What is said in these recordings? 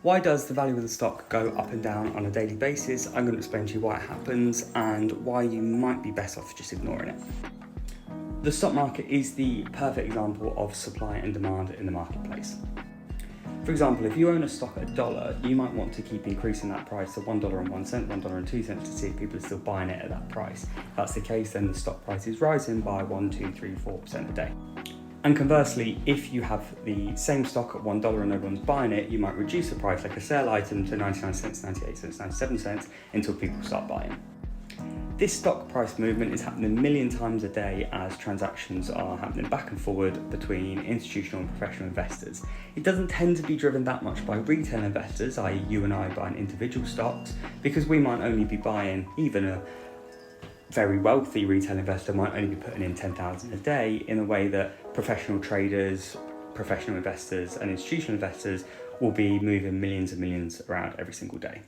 Why does the value of the stock go up and down on a daily basis? I'm going to explain to you why it happens and why you might be best off just ignoring it. The stock market is the perfect example of supply and demand in the marketplace. For example, if you own a stock at $1, you might want to keep increasing that price to $1.01, $1.02 to see if people are still buying it at that price. If that's the case, then the stock price is rising by 1, 2, 3, 4% a day. And conversely, if you have the same stock at $1 and everyone's buying it, you might reduce the price like a sale item to 99 cents, 98 cents, 97 cents until people start buying. This stock price movement is happening a million times a day as transactions are happening back and forward between institutional and professional investors. It doesn't tend to be driven that much by retail investors, i.e. you and I buying individual stocks, because we might only be buying, even a very wealthy retail investor might only be putting in 10,000 a day, in a way that professional traders, professional investors and institutional investors will be moving millions and millions around every single day.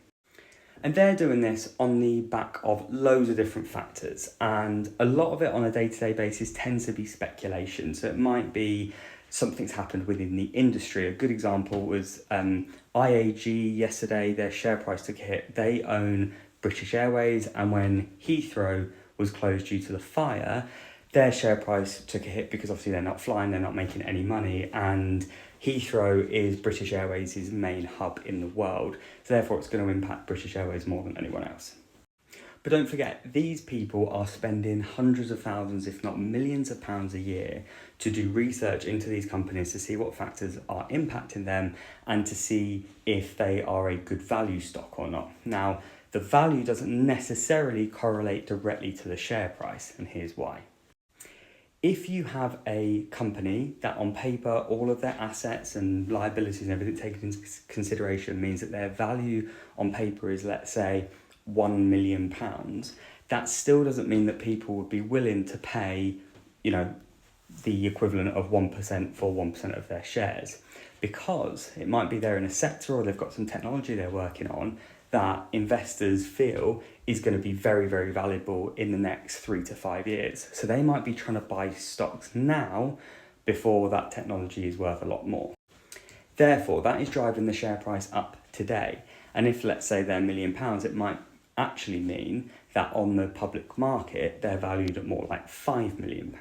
And they're doing this on the back of loads of different factors, and a lot of it on a day-to-day basis tends to be speculation. So it might be something's happened within the industry. A good example was IAG yesterday. Their share price took a hit. They own British Airways, and when Heathrow was closed due to the fire, their share price took a hit because obviously they're not flying, they're not making any money, and Heathrow is British Airways' main hub in the world, so therefore it's going to impact British Airways more than anyone else. But don't forget, these people are spending hundreds of thousands, if not millions of pounds a year to do research into these companies to see what factors are impacting them and to see if they are a good value stock or not. Now, the value doesn't necessarily correlate directly to the share price, and here's why. If you have a company that on paper, all of their assets and liabilities and everything taken into consideration means that their value on paper is, let's say, £1 million, that still doesn't mean that people would be willing to pay, the equivalent of 1% for 1% of their shares, because it might be they're in a sector or they've got some technology they're working on that investors feel is going to be very, very valuable in the next 3 to 5 years. So they might be trying to buy stocks now before that technology is worth a lot more. Therefore, that is driving the share price up today. And if, let's say, they're £1 million, it might actually mean that on the public market, they're valued at more like £5 million.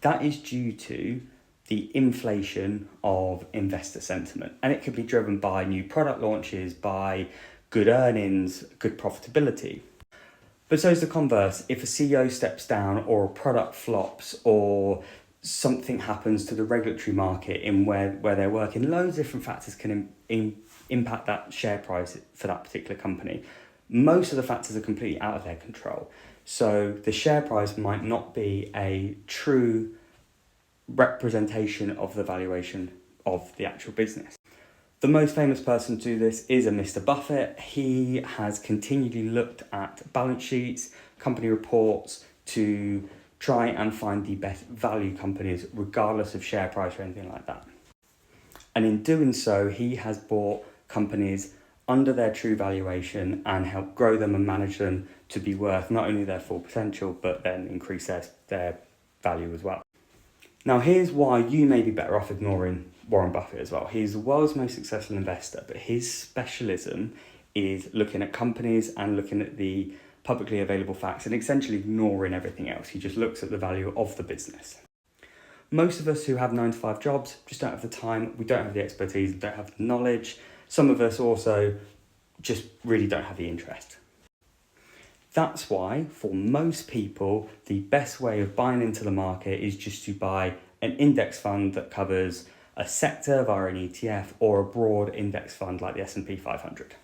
That is due to the inflation of investor sentiment. And it could be driven by new product launches, by good earnings, good profitability. But so is the converse. If a CEO steps down or a product flops or something happens to the regulatory market in where they're working, loads of different factors can impact that share price for that particular company. Most of the factors are completely out of their control. So the share price might not be a true representation of the valuation of the actual business. The most famous person to do this is a Mr. Buffett. He has continually looked at balance sheets, company reports to try and find the best value companies regardless of share price or anything like that. And in doing so, he has bought companies under their true valuation and helped grow them and manage them to be worth not only their full potential, but then increase their value as well. Now, here's why you may be better off ignoring Warren Buffett as well. He's the world's most successful investor, but his specialism is looking at companies and looking at the publicly available facts and essentially ignoring everything else. He just looks at the value of the business. Most of us who have 9-to-5 jobs just don't have the time, we don't have the expertise, don't have the knowledge. Some of us also just really don't have the interest. That's why, for most people, the best way of buying into the market is just to buy an index fund that covers a sector via an ETF or a broad index fund like the S&P 500.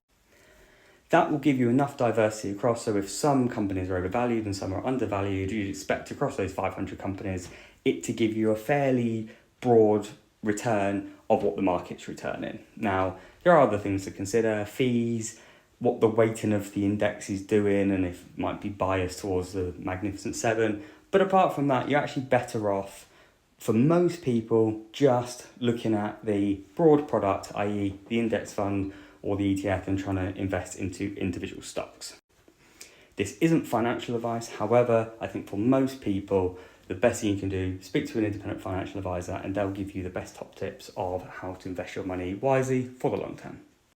That will give you enough diversity across, so if some companies are overvalued and some are undervalued, you'd expect across those 500 companies it to give you a fairly broad return of what the market's returning. Now, there are other things to consider, fees, what the weighting of the index is doing, and if it might be biased towards the Magnificent Seven. But apart from that, you're actually better off, for most people, just looking at the broad product, i.e. the index fund or the ETF, and trying to invest into individual stocks. This isn't financial advice. However, I think for most people, the best thing you can do, speak to an independent financial advisor and they'll give you the best top tips of how to invest your money wisely for the long term.